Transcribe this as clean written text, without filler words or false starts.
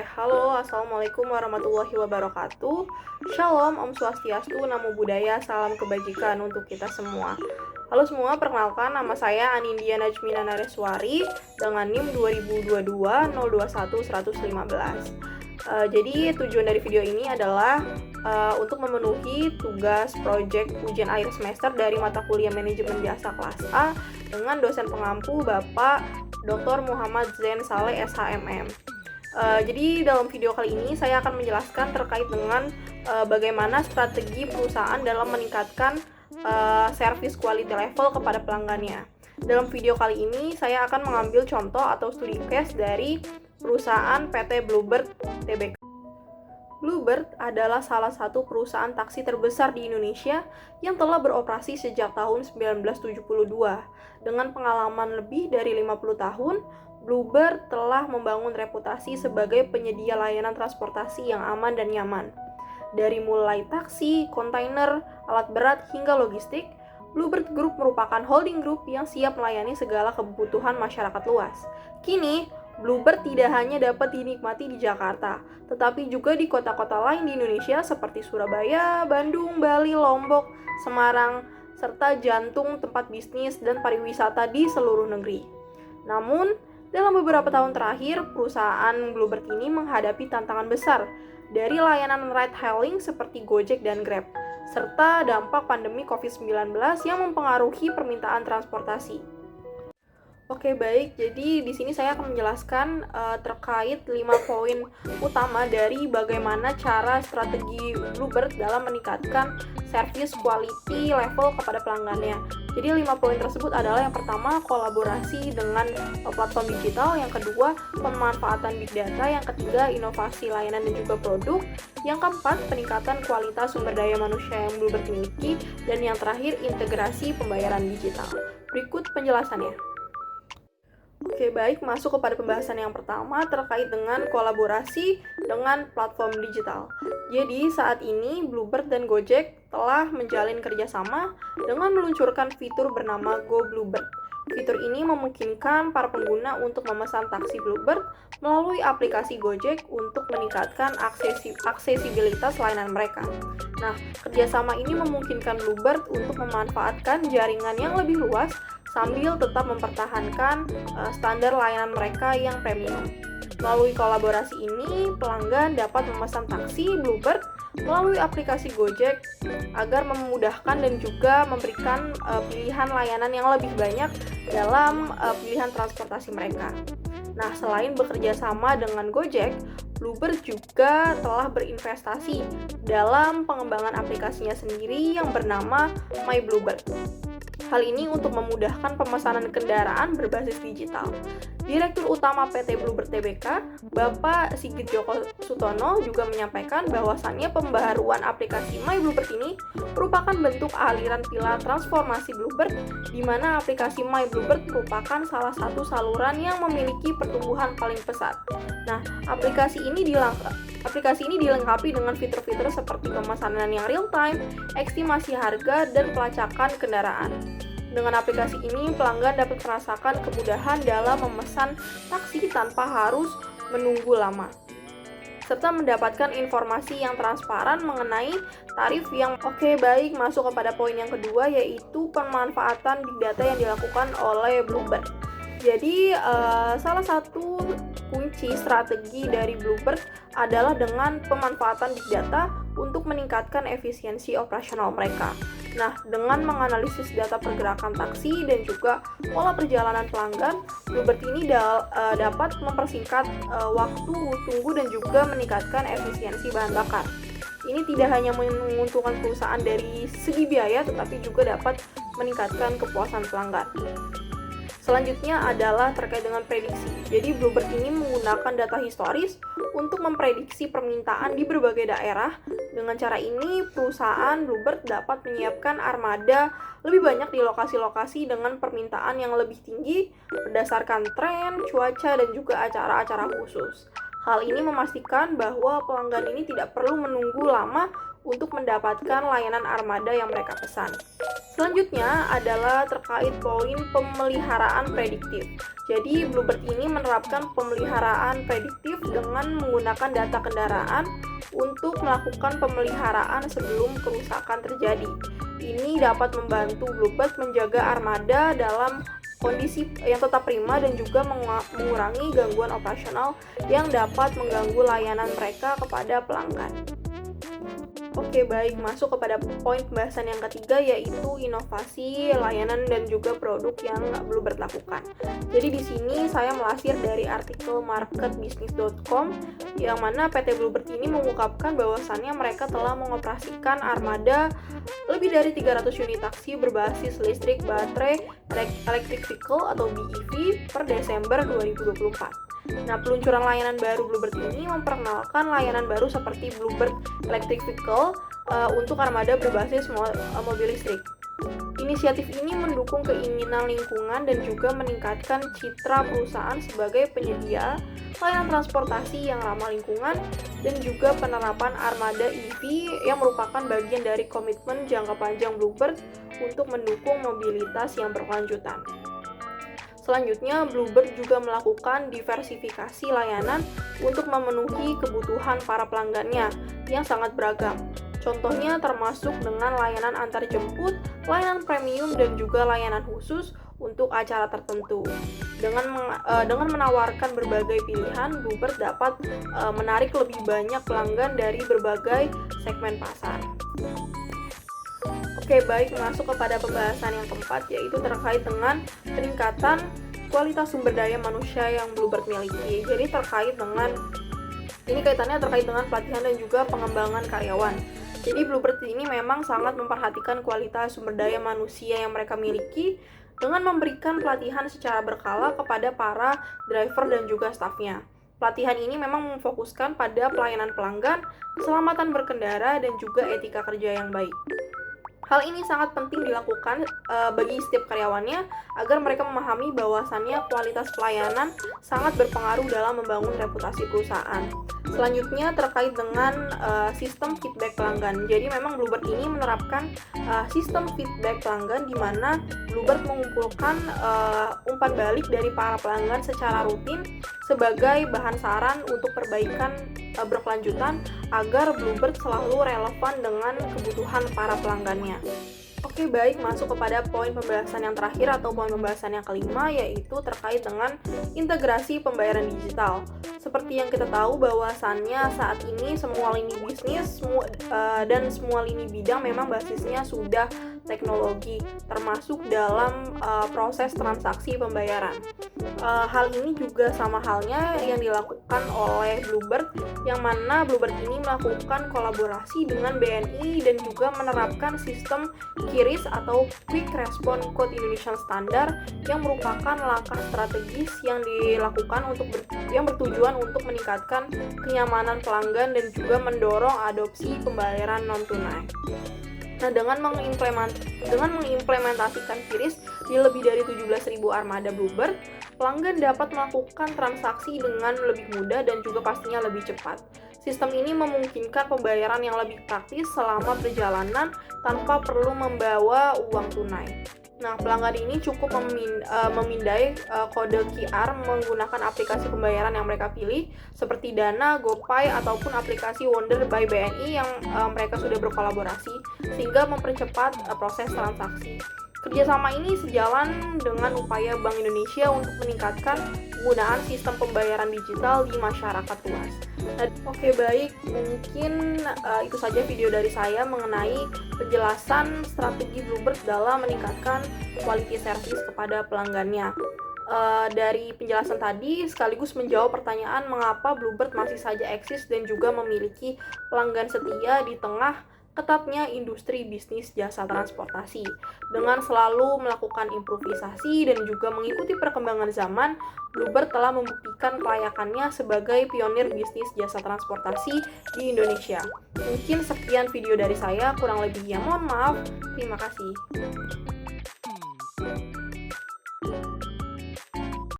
Halo, Assalamualaikum warahmatullahi wabarakatuh. Shalom, Om Swastiastu, Namo Buddhaya, salam kebajikan untuk kita semua. Halo semua, perkenalkan nama saya Anindya Najmina Nareswari dengan NIM 2022-021-115. Jadi tujuan dari video ini adalah untuk memenuhi tugas proyek ujian akhir semester dari mata kuliah Manajemen Jasa kelas A dengan dosen pengampu Bapak Dr. Muhammad Zain Saleh SHMM. Jadi dalam video kali ini saya akan menjelaskan terkait dengan bagaimana strategi perusahaan dalam meningkatkan service quality level kepada pelanggannya. Dalam video kali ini saya akan mengambil contoh atau studi case dari perusahaan PT Bluebird Tbk. Bluebird adalah salah satu perusahaan taksi terbesar di Indonesia yang telah beroperasi sejak tahun 1972. Dengan pengalaman lebih dari 50 tahun, Bluebird telah membangun reputasi sebagai penyedia layanan transportasi yang aman dan nyaman. Dari mulai taksi, kontainer, alat berat, hingga logistik, Bluebird Group merupakan holding group yang siap melayani segala kebutuhan masyarakat luas. Kini, Bluebird tidak hanya dapat dinikmati di Jakarta, tetapi juga di kota-kota lain di Indonesia seperti Surabaya, Bandung, Bali, Lombok, Semarang, serta jantung tempat bisnis dan pariwisata di seluruh negeri. Namun, dalam beberapa tahun terakhir, perusahaan Bluebird ini menghadapi tantangan besar dari layanan ride-hailing seperti Gojek dan Grab, serta dampak pandemi COVID-19 yang mempengaruhi permintaan transportasi. Oke, baik. Jadi di sini saya akan menjelaskan terkait 5 poin utama dari bagaimana cara strategi Bluebird dalam meningkatkan service quality level kepada pelanggannya. Jadi 5 poin tersebut adalah yang pertama, kolaborasi dengan platform digital, yang kedua, pemanfaatan big data, yang ketiga, inovasi layanan dan juga produk, yang keempat, peningkatan kualitas sumber daya manusia yang Bluebird miliki, dan yang terakhir, integrasi pembayaran digital. Berikut penjelasannya. Oke, baik, masuk kepada pembahasan yang pertama terkait dengan kolaborasi dengan platform digital. Jadi, saat ini Bluebird dan Gojek telah menjalin kerjasama dengan meluncurkan fitur bernama Go Bluebird. Fitur ini memungkinkan para pengguna untuk memesan taksi Bluebird melalui aplikasi Gojek untuk meningkatkan aksesibilitas layanan mereka. Nah, kerjasama ini memungkinkan Bluebird untuk memanfaatkan jaringan yang lebih luas sambil tetap mempertahankan standar layanan mereka yang premium. Melalui kolaborasi ini, pelanggan dapat memesan taksi Bluebird melalui aplikasi Gojek agar memudahkan dan juga memberikan pilihan layanan yang lebih banyak dalam pilihan transportasi mereka. Nah, selain bekerja sama dengan Gojek, Bluebird juga telah berinvestasi dalam pengembangan aplikasinya sendiri yang bernama My Bluebird. Hal ini untuk memudahkan pemesanan kendaraan berbasis digital. Direktur Utama PT Bluebird Tbk, Bapak Sigit Joko Sutono juga menyampaikan bahwasannya pembaharuan aplikasi My Bluebird ini merupakan bentuk aliran pilar transformasi Bluebird, di mana aplikasi My Bluebird merupakan salah satu saluran yang memiliki pertumbuhan paling pesat. Nah, aplikasi ini dilengkapi dengan fitur-fitur seperti pemesanan yang real time, estimasi harga, dan pelacakan kendaraan. Dengan aplikasi ini, pelanggan dapat merasakan kemudahan dalam memesan taksi tanpa harus menunggu lama, serta mendapatkan informasi yang transparan mengenai tarif yang oke. Baik, masuk kepada poin yang kedua, yaitu pemanfaatan big data yang dilakukan oleh Bluebird. Jadi, salah satu kunci strategi dari Bluebird adalah dengan pemanfaatan big data untuk meningkatkan efisiensi operasional mereka. Nah, dengan menganalisis data pergerakan taksi dan juga pola perjalanan pelanggan, Bluebird ini dapat mempersingkat waktu tunggu dan juga meningkatkan efisiensi bahan bakar. Ini tidak hanya menguntungkan perusahaan dari segi biaya, tetapi juga dapat meningkatkan kepuasan pelanggan. Selanjutnya adalah terkait dengan prediksi. Jadi Bluebird ini menggunakan data historis untuk memprediksi permintaan di berbagai daerah. Dengan cara ini, perusahaan Bluebird dapat menyiapkan armada lebih banyak di lokasi-lokasi dengan permintaan yang lebih tinggi berdasarkan tren, cuaca, dan juga acara-acara khusus. Hal ini memastikan bahwa pelanggan ini tidak perlu menunggu lama untuk mendapatkan layanan armada yang mereka pesan. Selanjutnya adalah terkait poin pemeliharaan prediktif. Jadi Bluebird ini menerapkan pemeliharaan prediktif dengan menggunakan data kendaraan untuk melakukan pemeliharaan sebelum kerusakan terjadi. Ini dapat membantu Bluebird menjaga armada dalam kondisi yang tetap prima dan juga mengurangi gangguan operasional yang dapat mengganggu layanan mereka kepada pelanggan. Oke, baik, masuk kepada poin pembahasan yang ketiga, yaitu inovasi, layanan, dan juga produk yang Bluebird lakukan. Jadi di sini saya melansir dari artikel marketbusiness.com yang mana PT Bluebird ini mengungkapkan bahwasannya mereka telah mengoperasikan armada lebih dari 300 unit taksi berbasis listrik baterai electric vehicle atau BEV per Desember 2024. Nah, peluncuran layanan baru Bluebird ini memperkenalkan layanan baru seperti Bluebird Electric Vehicle untuk armada berbasis mobil listrik. Inisiatif ini mendukung keinginan lingkungan dan juga meningkatkan citra perusahaan sebagai penyedia layanan transportasi yang ramah lingkungan dan juga penerapan armada EV yang merupakan bagian dari komitmen jangka panjang Bluebird untuk mendukung mobilitas yang berkelanjutan. Selanjutnya, Bluebird juga melakukan diversifikasi layanan untuk memenuhi kebutuhan para pelanggannya yang sangat beragam. Contohnya termasuk dengan layanan antar jemput, layanan premium, dan juga layanan khusus untuk acara tertentu. Dengan menawarkan berbagai pilihan, Bluebird dapat menarik lebih banyak pelanggan dari berbagai segmen pasar. Oke, baik, masuk kepada pembahasan yang keempat, yaitu terkait dengan peningkatan kualitas sumber daya manusia yang Bluebird miliki. Jadi kaitannya terkait dengan pelatihan dan juga pengembangan karyawan. Jadi Bluebird ini memang sangat memperhatikan kualitas sumber daya manusia yang mereka miliki dengan memberikan pelatihan secara berkala kepada para driver dan juga stafnya. Pelatihan ini memang memfokuskan pada pelayanan pelanggan, keselamatan berkendara, dan juga etika kerja yang baik. Hal ini sangat penting dilakukan bagi setiap karyawannya agar mereka memahami bahwasannya kualitas pelayanan sangat berpengaruh dalam membangun reputasi perusahaan. Selanjutnya terkait dengan sistem feedback pelanggan. Jadi memang Bluebird ini menerapkan sistem feedback pelanggan di mana Bluebird mengumpulkan umpan balik dari para pelanggan secara rutin sebagai bahan saran untuk perbaikan berkelanjutan agar Bluebird selalu relevan dengan kebutuhan para pelanggannya. Oke, baik, masuk kepada poin pembahasan yang terakhir atau poin pembahasan yang kelima, yaitu terkait dengan integrasi pembayaran digital. Seperti yang kita tahu bahwasannya saat ini semua lini bisnis dan semua lini bidang memang basisnya sudah teknologi, termasuk dalam proses transaksi pembayaran. Hal ini juga sama halnya yang dilakukan oleh Bluebird, yang mana Bluebird ini melakukan kolaborasi dengan BNI dan juga menerapkan sistem QRIS atau Quick Response Code Indonesian Standard yang merupakan langkah strategis yang dilakukan yang bertujuan untuk meningkatkan kenyamanan pelanggan dan juga mendorong adopsi pembayaran non tunai. Nah, dengan mengimplementasikan QRIS di lebih dari 17.000 armada Bluebird, pelanggan dapat melakukan transaksi dengan lebih mudah dan juga pastinya lebih cepat. Sistem ini memungkinkan pembayaran yang lebih praktis selama perjalanan tanpa perlu membawa uang tunai. Nah, pelanggan ini cukup memindai kode QR menggunakan aplikasi pembayaran yang mereka pilih seperti Dana, GoPay, ataupun aplikasi Wonder by BNI yang mereka sudah berkolaborasi sehingga mempercepat proses transaksi. Kerjasama ini sejalan dengan upaya Bank Indonesia untuk meningkatkan penggunaan sistem pembayaran digital di masyarakat luas. Oke, baik, mungkin itu saja video dari saya mengenai penjelasan strategi Bluebird dalam meningkatkan quality service kepada pelanggannya. Dari penjelasan tadi sekaligus menjawab pertanyaan mengapa Bluebird masih saja eksis dan juga memiliki pelanggan setia di tengah ketatnya industri bisnis jasa transportasi. Dengan selalu melakukan improvisasi dan juga mengikuti perkembangan zaman, Bluebird telah membuktikan kelayakannya sebagai pionir bisnis jasa transportasi di Indonesia. Mungkin sekian video dari saya, kurang lebihnya mohon maaf. Terima kasih.